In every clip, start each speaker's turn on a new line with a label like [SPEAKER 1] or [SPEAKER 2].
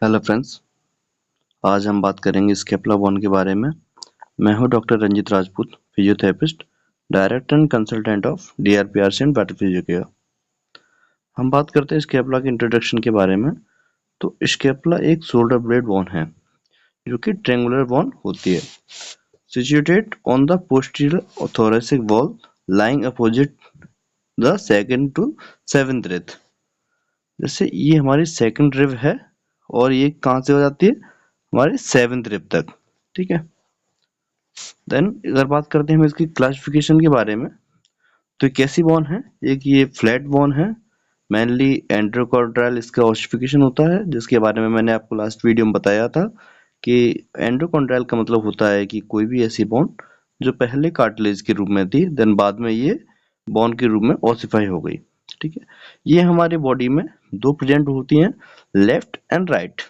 [SPEAKER 1] Hello friends, आज हम बात करेंगे स्केपुला बोन के बारे में। मैं हूं doctor Ranjit Rajput, physiotherapist, director and consultant of DRPRC and battle physio. हम बात करते हैं स्केपुला के इंट्रोडक्शन के बारे में। तो स्केपुला एक शोल्डर ब्लेड बोन है जो कि ट्रायंगुलर बोन होती है, situated on the posterior thoracic wall, lying opposite the second to seventh rib. जैसे ये हमारी सेकंड रिब है और ये कहाँ से हो जाती है, हमारे सेवेंथ रिब तक। ठीक है। देन अगर बात करते हैं हम इसकी क्लासिफिकेशन के बारे में, तो ये कैसी बोन है। एक ये फ्लैट बोन है, मेनली एंड्रोकॉन्ड्राइल इसका ऑसिफिकेशन होता है, जिसके बारे में मैंने आपको लास्ट वीडियो में बताया था कि एंड्रोकॉन्ड्राइल का मतलब होता है कि कोई भी ऐसी बोन जो पहले कार्टिलेज के रूप में थी, देन बाद में ये बोन के रूप में ऑसिफाई हो गई। ठीक है। ये हमारी बॉडी में दो प्रेजेंट होती हैं, लेफ्ट एंड राइट।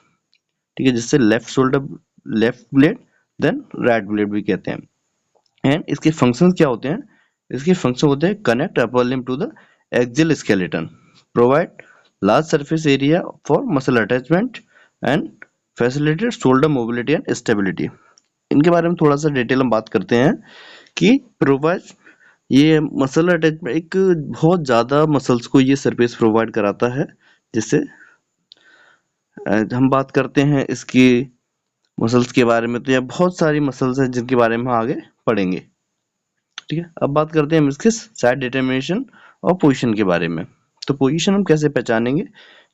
[SPEAKER 1] ठीक है, जिससे left shoulder left blade, then right blade भी कहते हैं। एंड इसके फंक्शंस क्या होते हैं, इसके फंक्शन होते हैं connect upper limb to the axial skeleton, provide large surface area for muscle attachment and facilitate shoulder mobility and stability. इनके बारे में थोड़ा सा डिटेल हम बात करते हैं कि प्रोवाइड ये मसल अटैचमेंट, एक बहुत ज्यादा मसल्स को ये सरफेस प्रोवाइड कराता है, जिससे हम बात करते हैं इसकी मसल्स के बारे में। तो यह बहुत सारी मसल्स हैं जिनके बारे में हम आगे पढ़ेंगे। ठीक है। अब बात करते हैं हम इसके साइड डिटर्मिनेशन और पोजीशन के बारे में। तो पोजीशन हम कैसे पहचानेंगे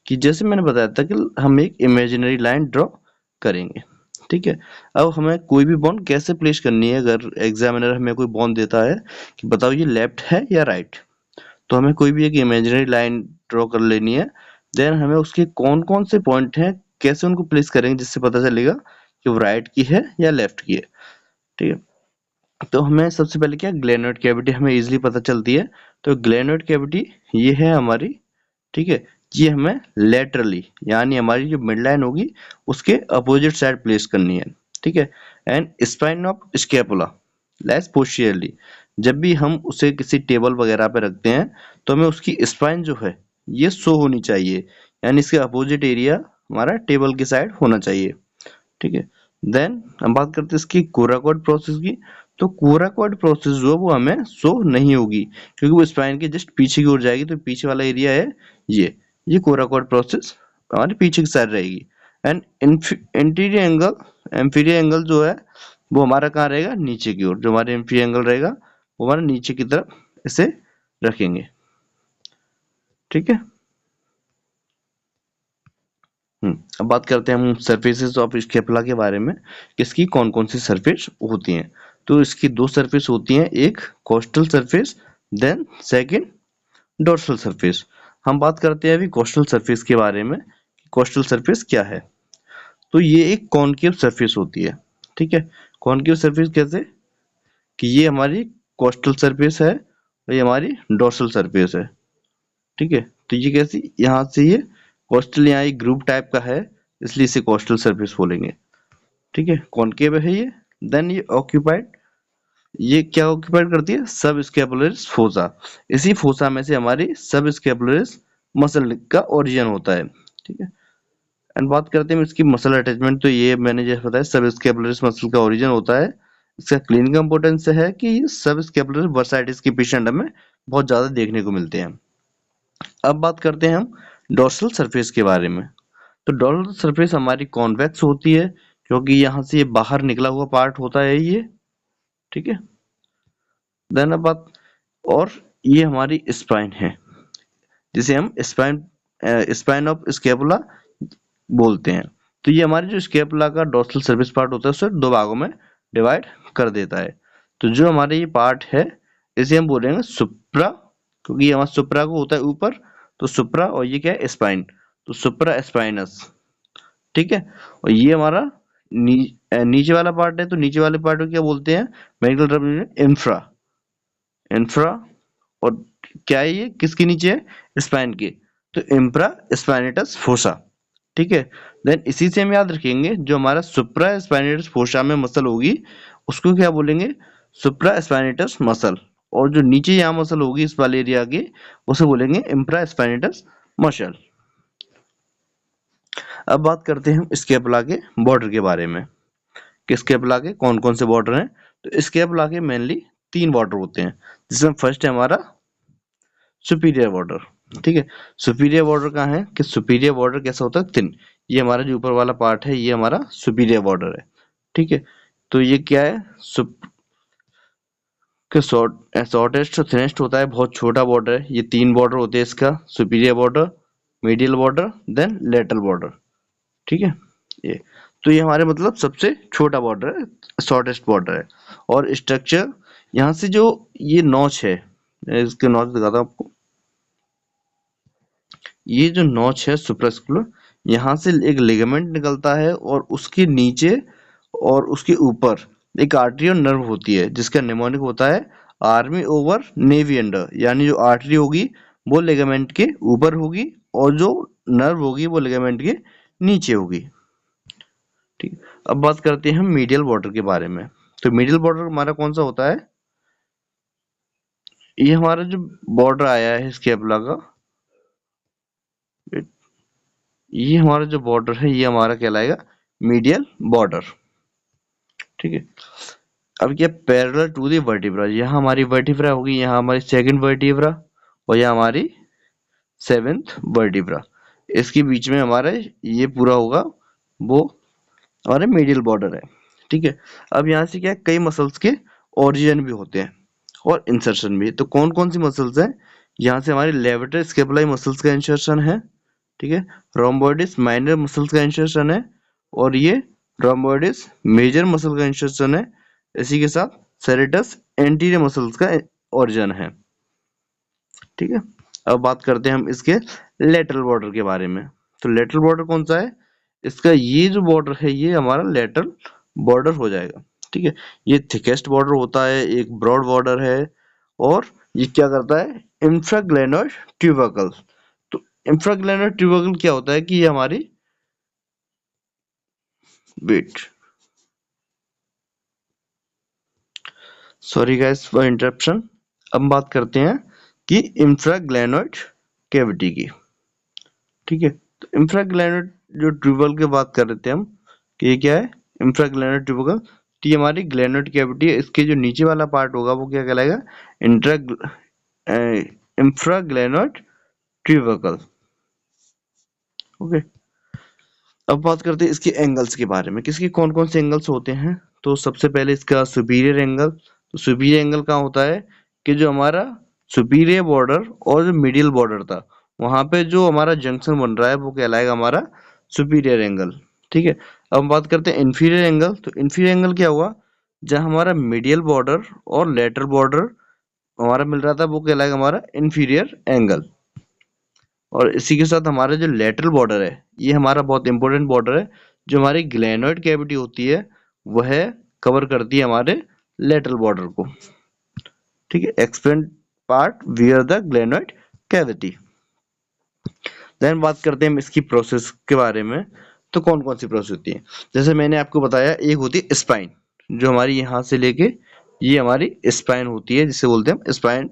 [SPEAKER 1] कि जैसे मैंने बताया था कि हम एक इमेजिनरी लाइन ड्रॉ करेंगे। ठीक है। अब हमें कोई भी बॉन्ड कैसे प्लेस करनी है, अगर एग्जामिनर हमें कोई बॉन्ड देता है कि बताओ ये लेफ्ट है या राइट, तो हमें कोई भी एक इमेजिनरी लाइन ड्रॉ कर लेनी है। देन हमें उसके कौन कौन से पॉइंट हैं, कैसे उनको प्लेस करेंगे जिससे पता चलेगा कि वो राइट की है या लेफ्ट की है। ठीक है। तो हमें सबसे पहले क्या, ग्लेनोइड कैविटी हमें इजीली पता चलती है। तो ग्लेनोइड कैविटी ये है हमारी। ठीक है। ये हमें लेटरली, यानी हमारी जो मिड लाइन होगी उसके अपोजिट साइड प्लेस करनी है। ठीक है। And spine of scapula less posteriorly, जब भी हम उसे किसी टेबल वगैरह पे रखते हैं तो हमें उसकी स्पाइन जो है ये शो होनी चाहिए, यानी इसके अपोजिट एरिया हमारा टेबल की साइड होना चाहिए। ठीक है। देन हम बात करते हैं इसकी कोराकोइड प्रोसेस की। तो कोराकोइड प्रोसेस जो है वो हमें शो नहीं होगी, क्योंकि वो स्पाइन के जस्ट पीछे की ओर जाएगी। तो पीछे वाला एरिया है ये कोराकोइड प्रोसेस हमारे पीछे की साइड रहेगी। एंड इंटीरियर एंगल, एम्फीरियर एंगल जो है वो हमारा कहाँ रहेगा, नीचे की ओर। जो हमारा एम्फीरियर एंगल रहेगा वो हमारा नीचे की तरफ इसे रखेंगे। ठीक है। अब बात करते हैं हम सरफेसेस ऑफ स्केपुला के बारे में, इसकी कौन कौन सी सरफेस होती हैं। तो इसकी दो सरफेस होती हैं, एक costal surface, then second dorsal surface. हम बात करते हैं अभी कोस्टल सरफेस के बारे में। कोस्टल सरफेस क्या है, तो ये एक कॉनकेव सरफेस होती है। ठीक है। कॉनकेव सरफेस कैसे, कि ये हमारी कोस्टल सरफेस है और ये हमारी डोर्सल सरफेस है। ठीक है। तो ये कैसी, यहाँ से ये कोस्टल, यहाँ एक ग्रुप टाइप का है, इसलिए इसे कोस्टल सरफेस बोलेंगे। ठीक है। कॉनकेव है ये। देन ये ऑक्यूपाइड, ये क्या ऑक्यूपाइड करती है, सब स्कैपुलरिस फोसा। इसी फोसा में से हमारी सब स्कैपुलरिस मसल का ओरिजिन होता है। ठीक है। एंड बात करते हैं इसकी मसल अटैचमेंट। तो ये मैंने जैसे बताया सब स्कैपुलरिस मसल का ओरिजिन होता है। इसका क्लिनिकल इंपॉर्टेंस है कि सब स्कैपुलर बर्साइटिस के पेशेंट हमें बहुत ज्यादा देखने को मिलते हैं। अब बात करते हैं हम डोर्सल सरफेस के बारे में। तो डोर्सल सरफेस हमारी कॉन्वेक्स होती है, क्योंकि यहाँ से ये बाहर निकला हुआ पार्ट होता है ये। ठीक है। देन अब बात, और ये हमारी स्पाइन है, जिसे हम स्पाइन ऑफ स्कैपुला बोलते हैं। तो ये हमारे जो स्कैपुला का डोर्सल सरफेस पार्ट होता है उसे दो भागों में डिवाइड कर देता है। तो जो हमारे ये पार्ट है इसे हम बोलेंगे सुप्रा, क्योंकि ये हमारा सुप्रा को होता है ऊपर, तो सुप्रा, और ये क्या है, स्पाइन, तो सुप्रा स्पाइनस। ठीक है। और ये हमारा नीचे वाला पार्ट है, तो नीचे वाले पार्ट को क्या बोलते हैं, मेडिकल टर्म में इंफ्रा। इंफ्रा, और क्या है ये, किसके नीचे है, स्पाइन के, तो इंफ्रा स्पाइनेटस फोसा। ठीक है। देन इसी से हम याद रखेंगे जो हमारा सुप्रा स्पाइनेटस फोसा में मसल होगी उसको क्या बोलेंगे, सुप्रा स्पाइनेटस मसल, और जो नीचे यहाँ मसल होगी इस वाले एरिया की उसे बोलेंगे इंफ्रा स्पाइनेटस मसल। अब बात करते हैं हम स्केपुला के बॉर्डर के बारे में कि स्केपुला के कौन कौन से बॉर्डर हैं। तो स्केपुला के मेनली 3 बॉर्डर होते हैं, जिसमें फर्स्ट है हमारा सुपीरियर बॉर्डर। ठीक है, सुपीरियर बॉर्डर कहाँ है कि सुपीरियर बॉर्डर कैसा होता है, थिन। ये हमारा जो ऊपर वाला पार्ट है ये हमारा सुपीरियर बॉर्डर है। ठीक है, तो ये क्या है शॉर्टेस्ट और थिनेस्ट होता है, बहुत छोटा बॉर्डर है। ये 3 बॉर्डर होते हैं इसका, superior border, medial border, then lateral border. ठीक है, ये तो ये हमारे मतलब सबसे छोटा बॉर्डर है, शॉर्टेस्ट बॉर्डर है। और स्ट्रक्चर यहाँ से जो ये नॉच है, मैं इसके नॉच दिखाता हूँ आपको। ये जो नॉच है सुप्रास्कुलर, यहाँ से एक लिगामेंट निकलता है और उसके नीचे और उसके ऊपर एक आर्टरी और नर्व होती है, जिसका निमोनिक होता है आर्मी ओवर नेवी अंडर। यानी जो आर्टरी होगी वो लिगामेंट के ऊपर होगी और जो नर्व होगी वो लिगामेंट के नीचे होगी। ठीक, अब बात करते हैं हम मीडियल बॉर्डर के बारे में। तो मीडियल बॉर्डर हमारा कौन सा होता है, ये हमारा जो बॉर्डर आया है स्केपुला का, ये हमारा जो बॉर्डर है ये हमारा कहलाएगा मीडियल बॉर्डर। ठीक है, अब क्या पैरेलल टू दी वर्टिब्रा, यहाँ हमारी वर्टिब्रा होगी, यहाँ हमारी सेकंड वर्टिब्रा और यहाँ हमारी 7th वर्टिब्रा। इसके बीच में हमारा ये पूरा होगा, वो हमारे मीडियल बॉर्डर है। ठीक है, अब यहाँ से क्या कई मसल्स के ओरिजिन भी होते हैं और इंसर्शन भी। तो कौन कौन सी मसल्स हैं, यहाँ से हमारी लेवेटर स्केपुलाई मसल्स का इंसर्शन है। ठीक है, रोम्बोइडिस माइनर मसल्स का इंसर्शन है और ये रोम्बोइडिस मेजर मसल का इंसर्शन है। इसी के साथ सेरेटस एंटीरियर मसल्स का ओरिजिन है। ठीक है, अब बात करते हैं हम इसके लेटरल बॉर्डर के बारे में। तो लेटरल बॉर्डर कौन सा है, इसका ये जो बॉर्डर है ये हमारा लेटरल बॉर्डर हो जाएगा। ठीक है, ये थिकेस्ट बॉर्डर होता है, एक ब्रॉड बॉर्डर है और ये क्या करता है, इंफ्राग्लेनोइड ट्यूबरकल। तो इंफ्राग्लेनोइड ट्यूबरकल क्या होता है कि ये हमारी wait, sorry guys for interruption. अब बात करते हैं कि इंफ्राग्लेनोइड कैविटी की। ठीक है, तो इंफ्राग्लेनोइड जो ट्यूबल की बात कर रहे थे हम कि ये क्या है, इंफ्राग्लेनोइड ट्यूबल। तो ये हमारी ग्लेनोइड कैविटी है, इसके जो नीचे वाला पार्ट होगा वो क्या कहलाएगा, इंफ्राग्लेनोइड ट्यूबरकल। ओके, अब बात करते हैं इसके एंगल्स के बारे में, किसके कौन कौन से एंगल्स होते हैं। तो सबसे पहले इसका सुपीरियर एंगल। तो सुपीरियर एंगल कहाँ होता है कि जो हमारा सुपीरियर बॉर्डर और जो मिडिल बॉर्डर था वहां पे जो हमारा जंक्शन बन रहा है वो कहलाएगा हमारा सुपीरियर एंगल। ठीक है, अब हम बात करते हैं इंफीरियर एंगल। तो इंफीरियर एंगल क्या हुआ, जहां हमारा मिडियल बॉर्डर और लेटरल बॉर्डर हमारा मिल रहा था वो कहलाएगा हमारा इंफीरियर एंगल। और इसी के साथ हमारा जो लेटरल बॉर्डर है ये हमारा बहुत इंपॉर्टेंट बॉर्डर है, जो हमारी ग्लेनोइड कैविटी होती है वह कवर करती है हमारे लेटरल बॉर्डर को। ठीक है, expand part where the glenoid cavity. Then बात करते हैं हम इसकी प्रोसेस के बारे में। तो कौन कौन सी प्रोसेस होती है, जैसे मैंने आपको बताया, एक होती है स्पाइन, जो हमारी यहाँ से लेके ये हमारी स्पाइन होती है, जिसे बोलते हैं हम स्पाइन।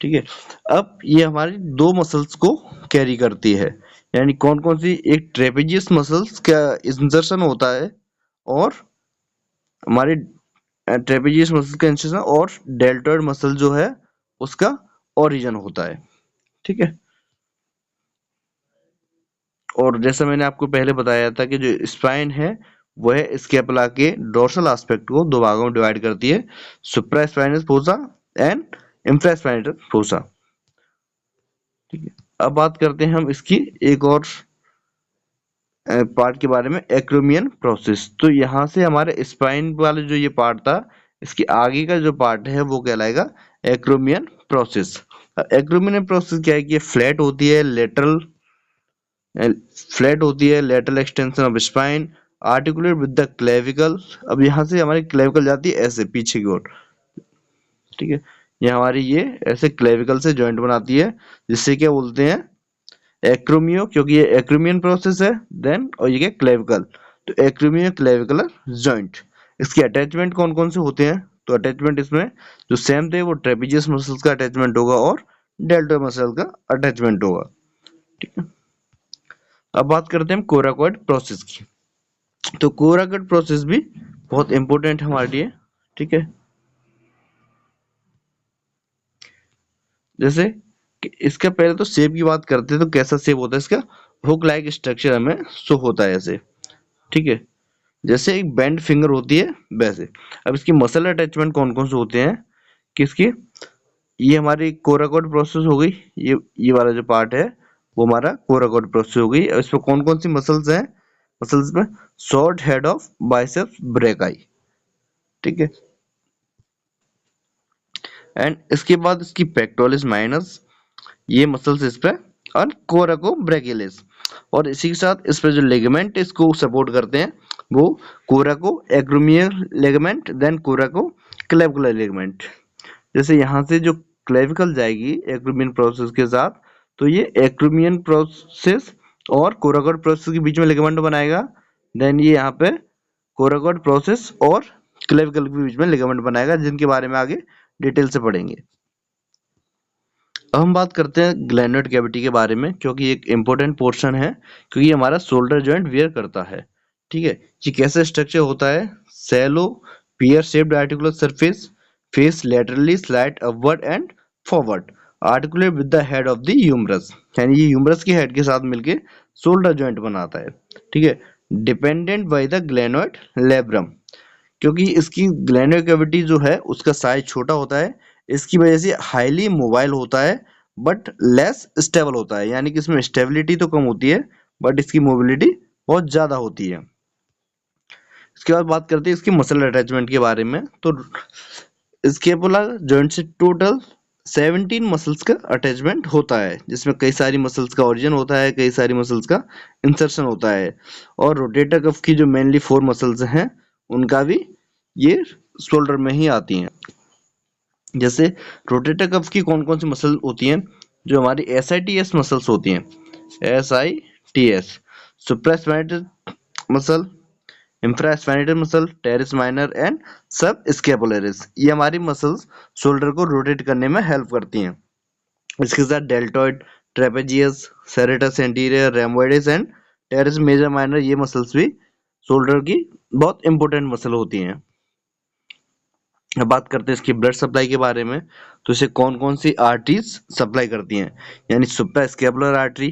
[SPEAKER 1] ठीक है, अब ये हमारी 2 मसल्स को कैरी करती है, यानी कौन कौन सी, एक ट्रेपेजियस मसल्स का इंसर्शन होता है और हमारे ट्रेपेजियस मसल का इंसर्शन और डेल्टोइड मसल जो है उसका ओरिजिन होता है। ठीक है, और जैसा मैंने आपको पहले बताया था कि जो स्पाइन है वह स्केपुला के डोर्सल एस्पेक्ट को 2 भागों में डिवाइड करती है, सुप्रास्पाइनस फोसा एंड इंफ्रास्पाइनस फोसा। ठीक है, अब बात करते हैं हम इसकी एक और पार्ट के बारे में, एक्रोमियन प्रोसेस। तो यहाँ से हमारे स्पाइन वाले जो ये पार्ट था इसके आगे का जो पार्ट है वो कहलाएगा एक्रोमियन प्रोसेस। एक्रोमियन प्रोसेस क्या है कि ये फ्लैट होती है, lateral extension of spine, articulate with the clavicle. अब यहाँ से हमारी क्लेविकल जाती है ऐसे पीछे की ओर। ठीक है, ये हमारी ये ऐसे क्लेविकल से जॉइंट बनाती है, जिससे क्या बोलते हैं एक्रोमियो, क्योंकि ये एक्रोमियन प्रोसेस है। देन और ये क्या क्लेविकल, तो एक्रोमियो क्लेविकुलर जॉइंट। इसके अटैचमेंट कौन कौन से होते हैं, तो अटैचमेंट इसमें जो सेम थे वो ट्रेपेजियस मसल्स का अटैचमेंट होगा और डेल्टोइड मसल का अटैचमेंट होगा। ठीक है, अब बात करते हैं कोराकोइड प्रोसेस की। तो कोराकोइड प्रोसेस भी बहुत इंपॉर्टेंट हमारे लिए, ठीक है। जैसे कि इसका पहले तो शेप की बात करते हैं, तो कैसा शेप होता है इसका, हुक लाइक स्ट्रक्चर हमें शो होता है ऐसे, ठीक है, जैसे एक बेंड फिंगर होती है वैसे। अब इसकी मसल अटैचमेंट कौन कौन से होते हैं, किसकी, ये हमारी कोराकोइड प्रोसेस हो गई, ये वाला जो पार्ट है वो हमारा कोराकोइड प्रोसेस हो गई। अब इस पर कौन कौन सी मसल्स हैं, मसल्स में short head of biceps brachii, ठीक है। एंड इसके बाद इसकी पेक्टोरिस माइनस, ये मसल्स इस पे, और कोराको ब्रैकियलिस, और इसी के साथ इस पे जो लिगामेंट इसको सपोर्ट करते हैं वो coracoacromial ligament, then coracoclavicular ligament. जैसे यहाँ से जो क्लेविकल जाएगी एक्रोमियन प्रोसेस के साथ, तो ये एक्रोमियन प्रोसेस और कोराकोइड प्रोसेस के बीच में लिगामेंट बनाएगा। देन ये यहाँ पे कोराकोइड प्रोसेस और क्लेविकल के बीच में लिगामेंट बनाएगा, जिनके बारे में आगे डिटेल से पढ़ेंगे। अब हम बात करते हैं ग्लैंडोइड कैविटी के बारे में, क्योंकि एक इम्पोर्टेंट पोर्शन है, क्योंकि ये हमारा शोल्डर जॉइंट वियर करता है, ठीक है। ये कैसे स्ट्रक्चर होता है, shallow pear shaped articular surface, face laterally slightly upward and forward, articulate with the head of the humerus, यानी ये ह्यूमरस के हेड के साथ मिलके शोल्डर जॉइंट बनाता है, ठीक है। डिपेंडेंट बाय द ग्लैनोइड लेब्रम, क्योंकि इसकी ग्लैंडुलर कैविटी जो है उसका साइज छोटा होता है, इसकी वजह से हाईली मोबाइल होता है बट लेस स्टेबल होता है, यानी कि इसमें स्टेबिलिटी तो कम होती है बट इसकी मोबिलिटी बहुत ज्यादा होती है। इसके बाद बात करते हैं इसकी मसल अटैचमेंट के बारे में। तो स्कैपुला जॉइंट से टोटल 17 मसल्स का अटैचमेंट होता है, जिसमें कई सारी मसल्स का ओरिजिन होता है, कई सारी मसल्स का इंसर्शन होता है, और रोटेटर कफ की जो मेनली 4 मसल्स हैं उनका भी ये शोल्डर में ही आती हैं। जैसे रोटेटर कफ की कौन कौन सी मसल होती हैं, जो हमारी SITS मसल्स होती हैं, SITS, supraspinal muscle, infraspinal muscle, teres minor and subscapularis, ये हमारी मसल्स शोल्डर को रोटेट करने में हेल्प करती हैं। इसके साथ deltoid, trapezius, serratus anterior, rhomboids and teres major minor, ये मसल्स भी शोल्डर की बहुत इंपॉर्टेंट मसल होती हैं। अब बात करते हैं इसकी ब्लड सप्लाई के बारे में। तो इसे कौन कौन सी आर्टरीज सप्लाई करती हैं, यानी सुप्रास्कैपुलर आर्टरी,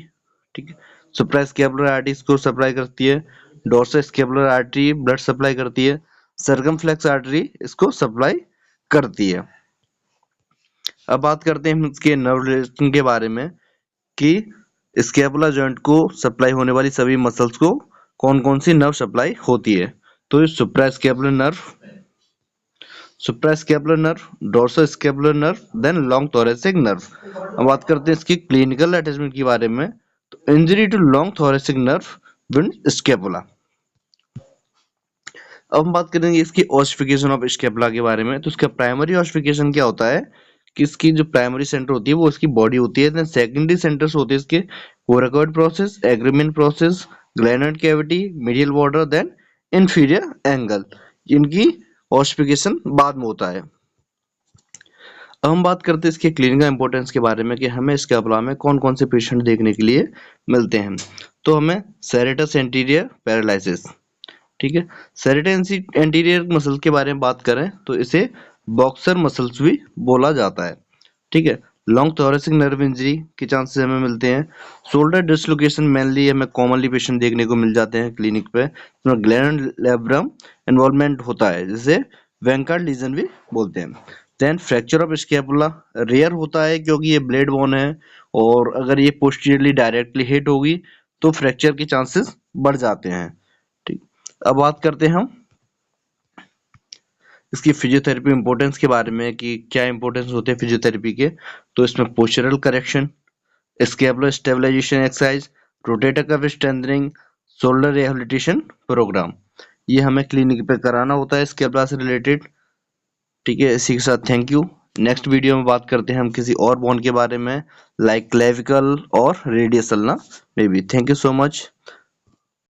[SPEAKER 1] ठीक है, सुप्रास्कैपुलर आर्टरी इसको सप्लाई करती है, डोर्सोस्कैपुलर आर्टरी ब्लड सप्लाई करती है, सर्कमफ्लेक्स आर्टरी इसको सप्लाई करती है। अब बात करते हैं इसके नर्व रिलेशन के बारे में, कि स्कैपुला जॉइंट को सप्लाई होने वाली सभी मसल्स को कौन कौन सी नर्व सप्लाई होती है। तो suprascapular nerve, suprascapular nerve, dorsoscapular nerve, then long thoracic nerve. अब बात करते हैं इसकी क्लिनिकल अटैचमेंट के बारे में। तो injury to long thoracic nerve with scapula. अब हम बात करेंगे इसकी ऑसिफिकेशन ऑफ स्कैपुला के बारे में। तो इसका प्राइमरी ऑसिफिकेशन क्या होता है, कि इसकी जो प्राइमरी सेंटर होती है वो इसकी बॉडी होती है, देन सेकेंडरी सेंटर्स होते हैं इसके coracoid process, agreement process, glenoid cavity, medial border, then inferior angle. इनकी ऑसिफिकेशन बाद में होता है। अब हम बात करते हैं इसके क्लिनिकल इंपॉर्टेंस के बारे में, कि हमें स्कैपुला में कौन कौन से पेशेंट देखने के लिए मिलते हैं। तो हमें सेरेटस एंटीरियर पैरालिसिस, ठीक है, सेरेटस एंटीरियर मसल के बारे में बात करें तो इसे बॉक्सर मसल्स भी बोला जाता है, ठीक है। लॉन्ग थोरैसिक नर्व इंजरी के चांसेस हमें मिलते हैं। शोल्डर डिसलोकेशन मेनली हमें कॉमनली पेशेंट देखने को मिल जाते हैं क्लिनिक पे, जिसमें ग्लैंड लेब्रम इन्वॉल्वमेंट होता है, जिसे वेंकार्ड लीजन भी बोलते हैं। Then fracture of scapula rare होता है, क्योंकि ये ब्लेड बोन है, और अगर ये पोस्टीरियरली डायरेक्टली हिट होगी तो फ्रैक्चर के चांसेस बढ़ जाते हैं, ठीक। अब बात करते हैं हम इसकी फिजियोथेरेपी इंपॉर्टेंस के बारे में, कि क्या इंपॉर्टेंस होते हैं फिजियोथेरेपी के। तो इसमें postural correction, scapular stabilisation exercise, rotator cuff strengthening, shoulder rehabilitation program, ये हमें क्लिनिक पे कराना होता है स्कैपुला से रिलेटेड, ठीक है। इसी के साथ थैंक यू। नेक्स्ट वीडियो में बात करते हैं हम किसी और बोन के बारे में, लाइक क्लेविकल और रेडियस अल्ना में भी। Thank you so much.